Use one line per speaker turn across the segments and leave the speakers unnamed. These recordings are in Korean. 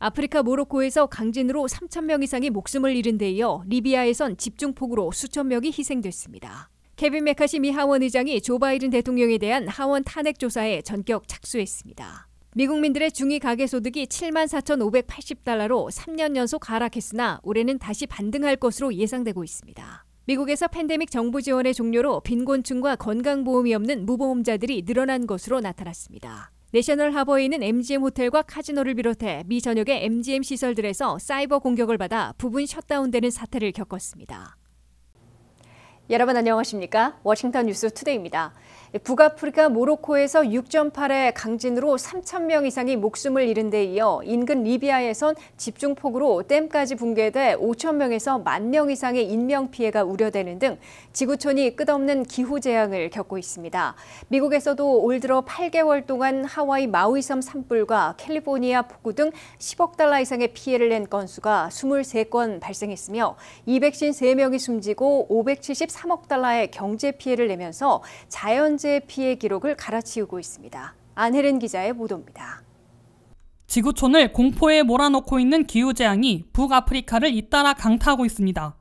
아프리카 모로코에서 강진으로 3,000명 이상이 목숨을 잃은 데 이어 리비아에선 집중폭우로 수천 명이 희생됐습니다. 케빈 메카시 미 하원 의장이 조 바이든 대통령에 대한 하원 탄핵 조사에 전격 착수했습니다. 미국민들의 중위 가계소득이 74,580달러로 3년 연속 하락했으나 올해는 다시 반등할 것으로 예상되고 있습니다. 미국에서 팬데믹 정부 지원의 종료로 빈곤층과 건강보험이 없는 무보험자들이 늘어난 것으로 나타났습니다. 내셔널 하버에 있는 MGM 호텔과 카지노를 비롯해 미 전역의 MGM 시설들에서 사이버 공격을 받아 부분 셧다운되는 사태를 겪었습니다. 여러분 안녕하십니까? 워싱턴 뉴스 투데이입니다. 북아프리카 모로코에서 6.8의 강진으로 3,000명 이상이 목숨을 잃은 데 이어 인근 리비아에선 집중폭우로 댐까지 붕괴돼 5,000명에서 10,000명 이상의 인명피해가 우려되는 등 지구촌이 끝없는 기후재앙을 겪고 있습니다. 미국에서도 올 들어 8개월 동안 하와이 마우이섬 산불과 캘리포니아 폭우 등 10억 달러 이상의 피해를 낸 건수가 23건 발생했으며 253명이 숨지고 573억 달러의 경제 피해를 내면서 자연재해 피해 기록을 갈아치우고 있습니다. 안혜린 기자의 보도입니다.
지구촌을 공포에 몰아넣고 있는 기후재앙이 북아프리카를 잇따라 강타하고 있습니다.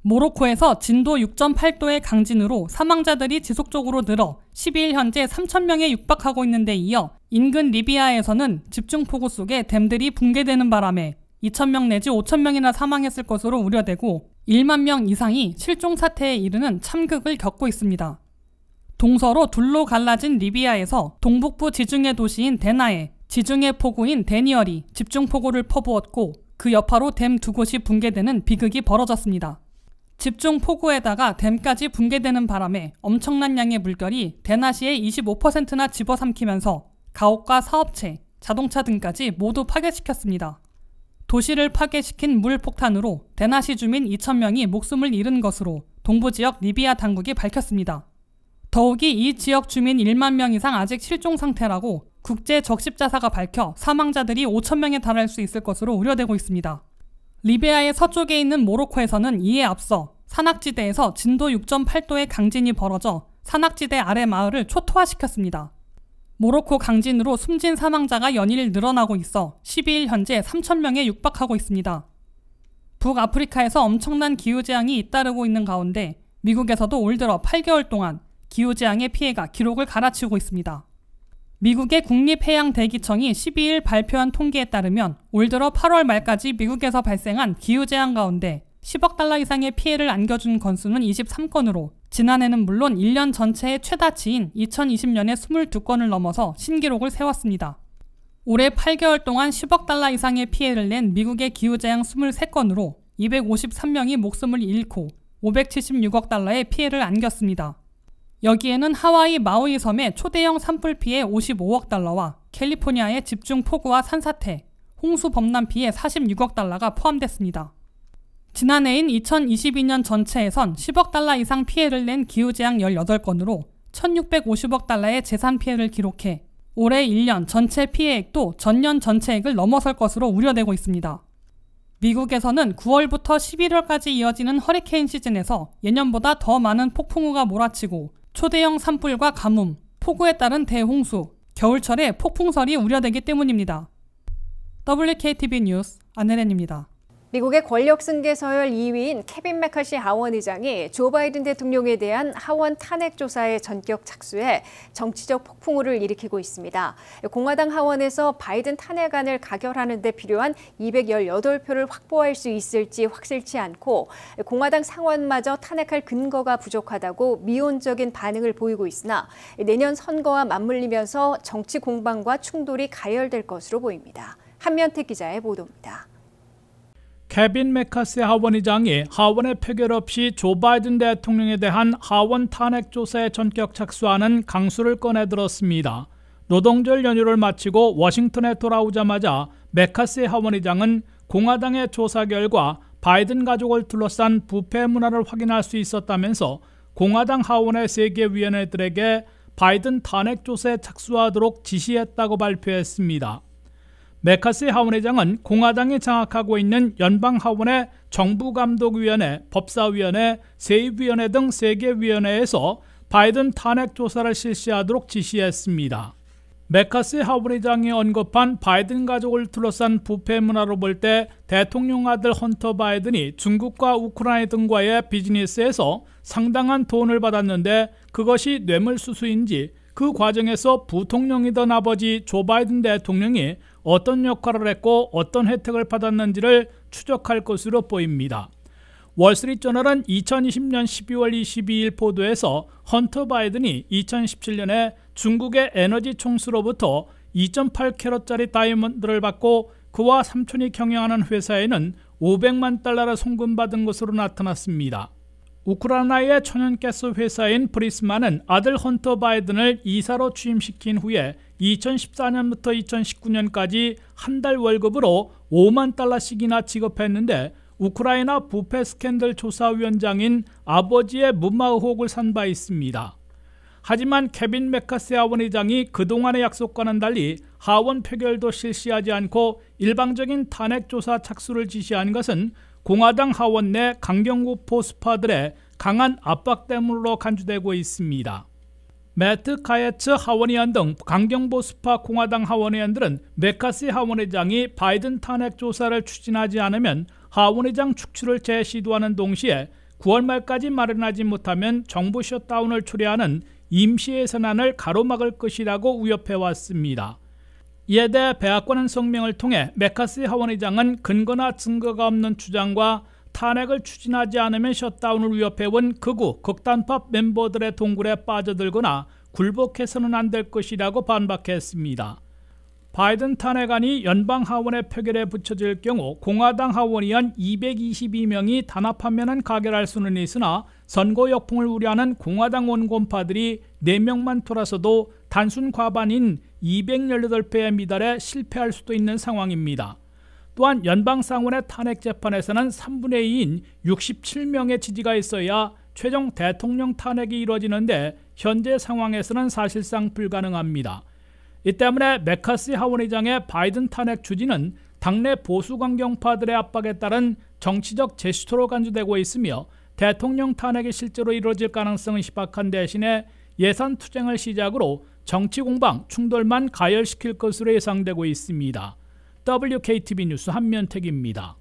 모로코에서 진도 6.8도의 강진으로 사망자들이 지속적으로 늘어 12일 현재 3,000명에 육박하고 있는 데 이어 인근 리비아에서는 집중폭우 속에 댐들이 붕괴되는 바람에 2,000명 내지 5,000명이나 사망했을 것으로 우려되고 1만 명 이상이 실종 사태에 이르는 참극을 겪고 있습니다. 동서로 둘로 갈라진 리비아에서 동북부 지중해 도시인 데나에 지중해 폭우인 데니얼이 집중폭우를 퍼부었고 그 여파로 댐 두 곳이 붕괴되는 비극이 벌어졌습니다. 집중폭우에다가 댐까지 붕괴되는 바람에 엄청난 양의 물결이 데나시의 25%나 집어삼키면서 가옥과 사업체, 자동차 등까지 모두 파괴시켰습니다. 도시를 파괴시킨 물폭탄으로 데나시 주민 2,000명이 목숨을 잃은 것으로 동부지역 리비아 당국이 밝혔습니다. 더욱이 이 지역 주민 1만 명 이상 아직 실종 상태라고 국제적십자사가 밝혀 사망자들이 5,000명에 달할 수 있을 것으로 우려되고 있습니다. 리비아의 서쪽에 있는 모로코에서는 이에 앞서 산악지대에서 진도 6.8도의 강진이 벌어져 산악지대 아래 마을을 초토화시켰습니다. 모로코 강진으로 숨진 사망자가 연일 늘어나고 있어 12일 현재 3,000명에 육박하고 있습니다. 북아프리카에서 엄청난 기후재앙이 잇따르고 있는 가운데 미국에서도 올 들어 8개월 동안 기후재앙의 피해가 기록을 갈아치우고 있습니다. 미국의 국립해양대기청이 12일 발표한 통계에 따르면 올 들어 8월 말까지 미국에서 발생한 기후재앙 가운데 10억 달러 이상의 피해를 안겨준 건수는 23건으로 지난해는 물론 1년 전체의 최다치인 2020년에 22건을 넘어서 신기록을 세웠습니다. 올해 8개월 동안 10억 달러 이상의 피해를 낸 미국의 기후재앙 23건으로 253명이 목숨을 잃고 576억 달러의 피해를 안겼습니다. 여기에는 하와이 마우이 섬의 초대형 산불 피해 55억 달러와 캘리포니아의 집중 폭우와 산사태, 홍수 범람 피해 46억 달러가 포함됐습니다. 지난해인 2022년 전체에선 10억 달러 이상 피해를 낸 기후재앙 18건으로 1,650억 달러의 재산 피해를 기록해 올해 1년 전체 피해액도 전년 전체액을 넘어설 것으로 우려되고 있습니다. 미국에서는 9월부터 11월까지 이어지는 허리케인 시즌에서 예년보다 더 많은 폭풍우가 몰아치고 초대형 산불과 가뭄, 폭우에 따른 대홍수, 겨울철에 폭풍설이 우려되기 때문입니다. WKTV 뉴스 안혜린입니다.
미국의 권력 승계 서열 2위인 케빈 메카시 하원 의장이 조 바이든 대통령에 대한 하원 탄핵 조사에 전격 착수해 정치적 폭풍우를 일으키고 있습니다. 공화당 하원에서 바이든 탄핵안을 가결하는 데 필요한 218표를 확보할 수 있을지 확실치 않고 공화당 상원마저 탄핵할 근거가 부족하다고 미온적인 반응을 보이고 있으나 내년 선거와 맞물리면서 정치 공방과 충돌이 가열될 것으로 보입니다. 한면택 기자의 보도입니다.
케빈 메카시 하원의장이 하원의 표결 없이 조 바이든 대통령에 대한 하원 탄핵 조사에 전격 착수하는 강수를 꺼내들었습니다. 노동절 연휴를 마치고 워싱턴에 돌아오자마자 메카시 하원의장은 공화당의 조사 결과 바이든 가족을 둘러싼 부패 문화를 확인할 수 있었다면서 공화당 하원의 3개 위원회들에게 바이든 탄핵 조사에 착수하도록 지시했다고 발표했습니다. 메카시 하원의장은 공화당이 장악하고 있는 연방하원의 정부감독위원회, 법사위원회, 세입위원회 등 3개 위원회에서 바이든 탄핵 조사를 실시하도록 지시했습니다. 메카시 하원의장이 언급한 바이든 가족을 둘러싼 부패 문화로 볼 때 대통령 아들 헌터 바이든이 중국과 우크라이나 등과의 비즈니스에서 상당한 돈을 받았는데 그것이 뇌물수수인지 그 과정에서 부통령이던 아버지 조 바이든 대통령이 어떤 역할을 했고 어떤 혜택을 받았는지를 추적할 것으로 보입니다. 월스트리트저널은 2020년 12월 22일 보도에서 헌터 바이든이 2017년에 중국의 에너지 총수로부터 2.8캐럿짜리 다이아몬드를 받고 그와 삼촌이 경영하는 회사에는 500만 달러를 송금받은 것으로 나타났습니다. 우크라이나의 천연가스 회사인 브리스만은 아들 헌터 바이든을 이사로 취임시킨 후에 2014년부터 2019년까지 한 달 월급으로 5만 달러씩이나 지급했는데 우크라이나 부패 스캔들 조사위원장인 아버지의 무마 의혹을 산 바 있습니다. 하지만 케빈 메카시 하원의장이 그동안의 약속과는 달리 하원 표결도 실시하지 않고 일방적인 탄핵 조사 착수를 지시한 것은 공화당 하원 내 강경구 포스파들의 강한 압박 때문으로 간주되고 있습니다. 매트 카예츠 하원의원 등 강경보수파 공화당 하원의원들은 메카시 하원의장이 바이든 탄핵 조사를 추진하지 않으면 하원의장 축출을 재시도하는 동시에 9월 말까지 마련하지 못하면 정부 셧다운을 초래하는 임시 예산안을 가로막을 것이라고 우협해왔습니다. 이에 대해 백악관은 성명을 통해 메카시 하원의장은 근거나 증거가 없는 주장과 탄핵을 추진하지 않으면 셧다운을 위협해온 극우 극단파 멤버들의 동굴에 빠져들거나 굴복해서는 안 될 것이라고 반박했습니다. 바이든 탄핵안이 연방 하원의 표결에 붙여질 경우 공화당 하원의원 222명이 단합하면 가결할 수는 있으나 선거 역풍을 우려하는 공화당 원곤파들이 4명만 돌아서도 단순 과반인 218표에 미달해 실패할 수도 있는 상황입니다. 또한 연방상원의 탄핵 재판에서는 3분의 2인 67명의 지지가 있어야 최종 대통령 탄핵이 이루어지는데 현재 상황에서는 사실상 불가능합니다. 이 때문에 메카시 하원의장의 바이든 탄핵 추진은 당내 보수 강경파들의 압박에 따른 정치적 제스처로 간주되고 있으며 대통령 탄핵이 실제로 이루어질 가능성은 희박한 대신에 예산 투쟁을 시작으로 정치 공방, 충돌만 가열시킬 것으로 예상되고 있습니다. WKTV 뉴스 한면택입니다.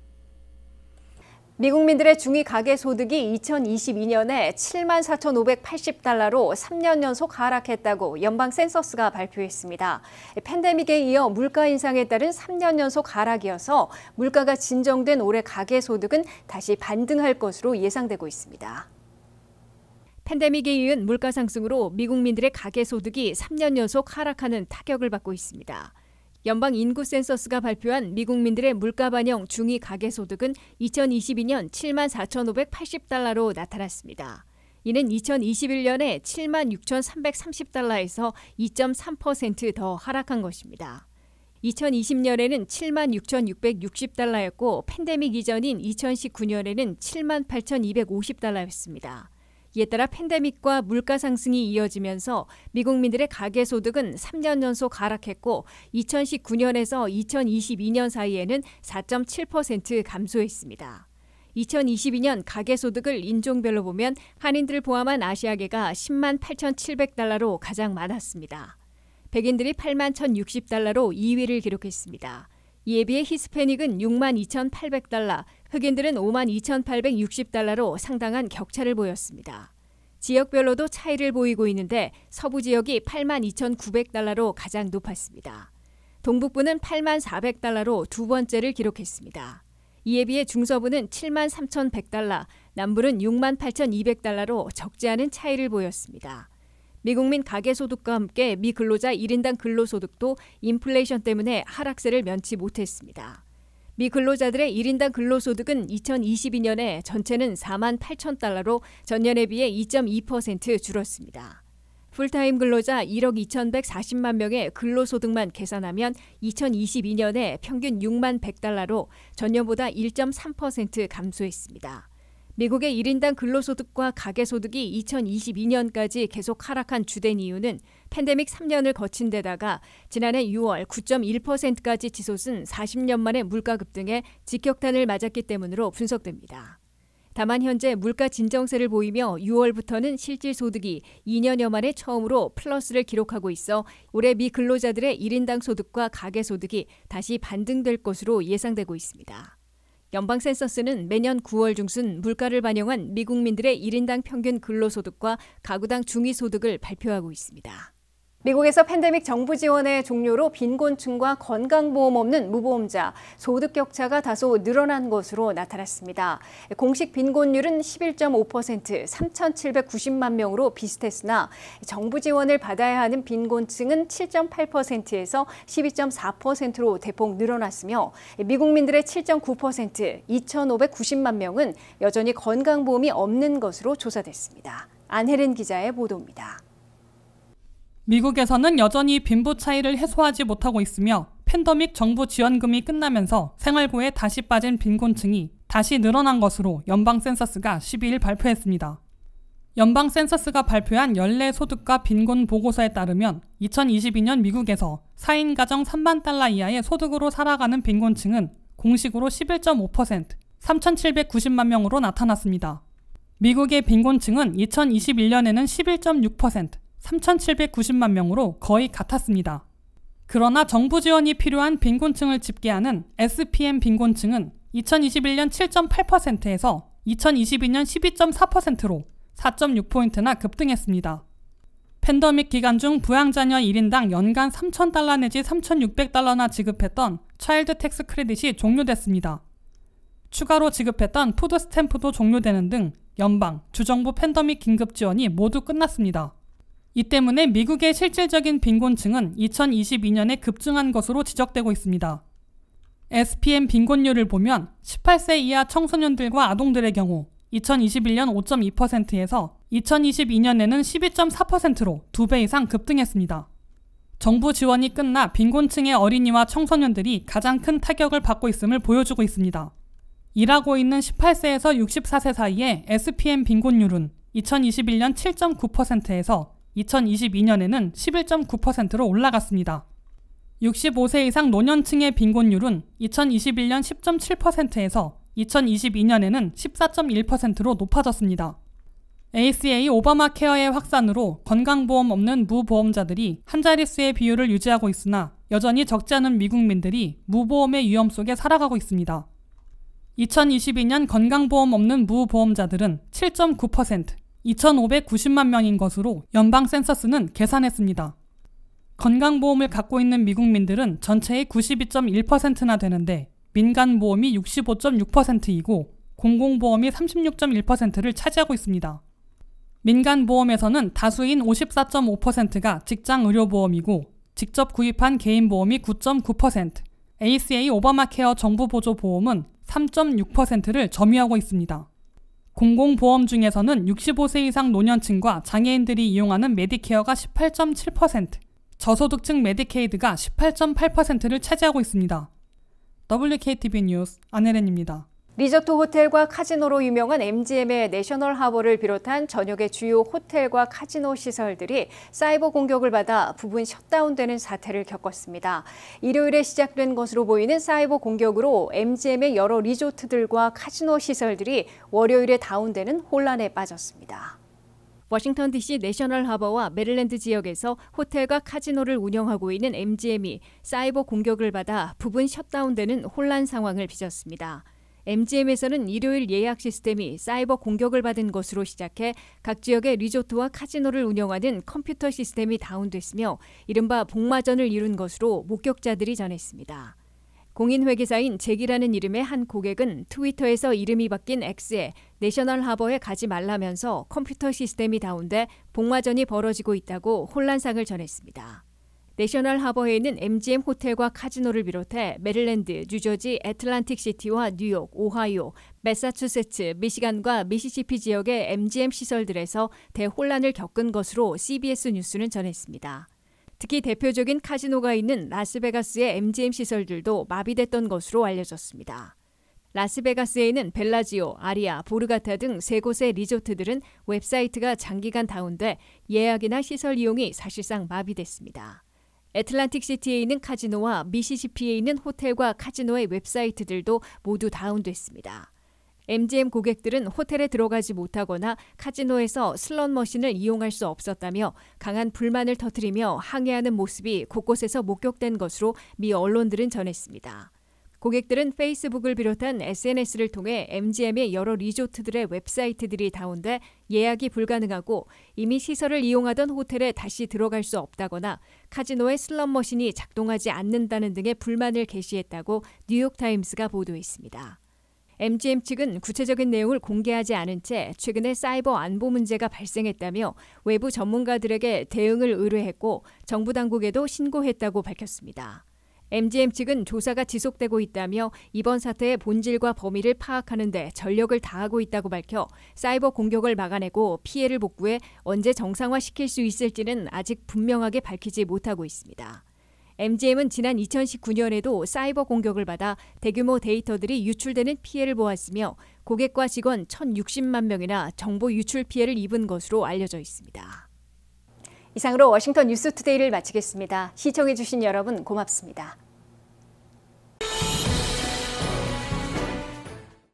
미국민들의 중위 가계소득이 2022년에 74,580달러로 3년 연속 하락했다고 연방 센서스가 발표했습니다. 팬데믹에 이어 물가 인상에 따른 3년 연속 하락이어서 물가가 진정된 올해 가계소득은 다시 반등할 것으로 예상되고 있습니다. 팬데믹에 이은 물가 상승으로 미국민들의 가계소득이 3년 연속 하락하는 타격을 받고 있습니다. 연방 인구 센서스가 발표한 미국민들의 물가 반영 중위 가계소득은 2022년 74,580달러로 나타났습니다. 이는 2021년에 76,330달러에서 2.3% 더 하락한 것입니다. 2020년에는 76,660달러였고 팬데믹 이전인 2019년에는 78,250달러였습니다. 이에 따라 팬데믹과 물가 상승이 이어지면서 미국민들의 가계소득은 3년 연속 하락했고 2019년에서 2022년 사이에는 4.7% 감소했습니다. 2022년 가계소득을 인종별로 보면 한인들을 포함한 아시아계가 10만 8,700달러로 가장 많았습니다. 백인들이 8만 1,060달러로 2위를 기록했습니다. 이에 비해 히스패닉은 6만 2,800달러, 흑인들은 5만 2,860달러로 상당한 격차를 보였습니다. 지역별로도 차이를 보이고 있는데 서부 지역이 8만 2,900달러로 가장 높았습니다. 동북부는 8만 400달러로 두 번째를 기록했습니다. 이에 비해 중서부는 7만 3,100달러, 남부는 6만 8,200달러로 적지 않은 차이를 보였습니다. 미국민 가계소득과 함께 미근로자 1인당 근로소득도 인플레이션 때문에 하락세를 면치 못했습니다. 미근로자들의 1인당 근로소득은 2022년에 전체는 4만 8천 달러로 전년에 비해 2.2% 줄었습니다. 풀타임 근로자 1억 2,140만 명의 근로소득만 계산하면 2022년에 평균 6만 100달러로 전년보다 1.3% 감소했습니다. 미국의 1인당 근로소득과 가계소득이 2022년까지 계속 하락한 주된 이유는 팬데믹 3년을 거친 데다가 지난해 6월 9.1%까지 치솟은 40년 만의 물가 급등에 직격탄을 맞았기 때문으로 분석됩니다. 다만 현재 물가 진정세를 보이며 6월부터는 실질 소득이 2년여 만에 처음으로 플러스를 기록하고 있어 올해 미 근로자들의 1인당 소득과 가계 소득이 다시 반등될 것으로 예상되고 있습니다. 연방 센서스는 매년 9월 중순 물가를 반영한 미국민들의 1인당 평균 근로소득과 가구당 중위소득을 발표하고 있습니다. 미국에서 팬데믹 정부 지원의 종료로 빈곤층과 건강보험 없는 무보험자, 소득 격차가 다소 늘어난 것으로 나타났습니다. 공식 빈곤율은 11.5%, 3,790만 명으로 비슷했으나 정부 지원을 받아야 하는 빈곤층은 7.8%에서 12.4%로 대폭 늘어났으며 미국민들의 7.9%, 2,590만 명은 여전히 건강보험이 없는 것으로 조사됐습니다. 안혜린 기자의 보도입니다.
미국에서는 여전히 빈부 차이를 해소하지 못하고 있으며 팬데믹 정부 지원금이 끝나면서 생활고에 다시 빠진 빈곤층이 다시 늘어난 것으로 연방 센서스가 12일 발표했습니다. 연방 센서스가 발표한 연례 소득과 빈곤 보고서에 따르면 2022년 미국에서 4인 가정 3만 달러 이하의 소득으로 살아가는 빈곤층은 공식으로 11.5%, 3,790만 명으로 나타났습니다. 미국의 빈곤층은 2021년에는 11.6%, 3,790만 명으로 거의 같았습니다. 그러나 정부 지원이 필요한 빈곤층을 집계하는 SPM 빈곤층은 2021년 7.8%에서 2022년 12.4%로 4.6포인트나 급등했습니다. 팬데믹 기간 중 부양자녀 1인당 연간 3,000달러 내지 3,600달러나 지급했던 차일드 텍스 크레딧이 종료됐습니다. 추가로 지급했던 푸드 스탬프도 종료되는 등 연방, 주정부 팬데믹 긴급 지원이 모두 끝났습니다. 이 때문에 미국의 실질적인 빈곤층은 2022년에 급증한 것으로 지적되고 있습니다. SPM 빈곤율을 보면 18세 이하 청소년들과 아동들의 경우 2021년 5.2%에서 2022년에는 12.4%로 2배 이상 급등했습니다. 정부 지원이 끝나 빈곤층의 어린이와 청소년들이 가장 큰 타격을 받고 있음을 보여주고 있습니다. 일하고 있는 18세에서 64세 사이의 SPM 빈곤율은 2021년 7.9%에서 2022년에는 11.9%로 올라갔습니다. 65세 이상 노년층의 빈곤율은 2021년 10.7%에서 2022년에는 14.1%로 높아졌습니다. ACA 오바마 케어의 확산으로 건강보험 없는 무보험자들이 한 자릿수의 비율을 유지하고 있으나 여전히 적지 않은 미국민들이 무보험의 위험 속에 살아가고 있습니다. 2022년 건강보험 없는 무보험자들은 7.9%, 2,590만 명인 것으로 연방 센서스는 계산했습니다. 건강보험을 갖고 있는 미국민들은 전체의 92.1%나 되는데 민간보험이 65.6%이고 공공보험이 36.1%를 차지하고 있습니다. 민간보험에서는 다수인 54.5%가 직장의료보험이고 직접 구입한 개인보험이 9.9%, ACA 오바마 케어 정부보조보험은 3.6%를 점유하고 있습니다. 공공보험 중에서는 65세 이상 노년층과 장애인들이 이용하는 메디케어가 18.7%, 저소득층 메디케이드가 18.8%를 차지하고 있습니다. WKTV 뉴스 안혜린입니다.
리조트 호텔과 카지노로 유명한 MGM의 내셔널 하버를 비롯한 전역의 주요 호텔과 카지노 시설들이 사이버 공격을 받아 부분 셧다운되는 사태를 겪었습니다. 일요일에 시작된 것으로 보이는 사이버 공격으로 MGM의 여러 리조트들과 카지노 시설들이 월요일에 다운되는 혼란에 빠졌습니다. 워싱턴 DC 내셔널 하버와 메릴랜드 지역에서 호텔과 카지노를 운영하고 있는 MGM이 사이버 공격을 받아 부분 셧다운되는 혼란 상황을 빚었습니다. MGM에서는 일요일 예약 시스템이 사이버 공격을 받은 것으로 시작해 각 지역의 리조트와 카지노를 운영하는 컴퓨터 시스템이 다운됐으며 이른바 복마전을 이룬 것으로 목격자들이 전했습니다. 공인회계사인 잭이라는 이름의 한 고객은 트위터에서 이름이 바뀐 X에 내셔널 하버에 가지 말라면서 컴퓨터 시스템이 다운돼 복마전이 벌어지고 있다고 혼란상을 전했습니다. 내셔널 하버에 있는 MGM 호텔과 카지노를 비롯해 메릴랜드, 뉴저지, 애틀란틱시티와 뉴욕, 오하이오, 매사추세츠, 미시간과 미시시피 지역의 MGM 시설들에서 대혼란을 겪은 것으로 CBS 뉴스는 전했습니다. 특히 대표적인 카지노가 있는 라스베가스의 MGM 시설들도 마비됐던 것으로 알려졌습니다. 라스베가스에 있는 벨라지오, 아리아, 보르가타 등 3곳의 리조트들은 웹사이트가 장기간 다운돼 예약이나 시설 이용이 사실상 마비됐습니다. 애틀란틱시티에 있는 카지노와 미시시피에 있는 호텔과 카지노의 웹사이트들도 모두 다운됐습니다. MGM 고객들은 호텔에 들어가지 못하거나 카지노에서 슬롯 머신을 이용할 수 없었다며 강한 불만을 터뜨리며 항의하는 모습이 곳곳에서 목격된 것으로 미 언론들은 전했습니다. 고객들은 페이스북을 비롯한 SNS를 통해 MGM의 여러 리조트들의 웹사이트들이 다운돼 예약이 불가능하고 이미 시설을 이용하던 호텔에 다시 들어갈 수 없다거나 카지노의 슬롯 머신이 작동하지 않는다는 등의 불만을 게시했다고 뉴욕타임스가 보도했습니다. MGM 측은 구체적인 내용을 공개하지 않은 채 최근에 사이버 안보 문제가 발생했다며 외부 전문가들에게 대응을 의뢰했고 정부 당국에도 신고했다고 밝혔습니다. MGM 측은 조사가 지속되고 있다며 이번 사태의 본질과 범위를 파악하는 데 전력을 다하고 있다고 밝혀 사이버 공격을 막아내고 피해를 복구해 언제 정상화시킬 수 있을지는 아직 분명하게 밝히지 못하고 있습니다. MGM은 지난 2019년에도 사이버 공격을 받아 대규모 데이터들이 유출되는 피해를 보았으며 고객과 직원 1,060만 명이나 정보 유출 피해를 입은 것으로 알려져 있습니다. 이상으로 워싱턴 뉴스투데이를 마치겠습니다. 시청해주신 여러분 고맙습니다.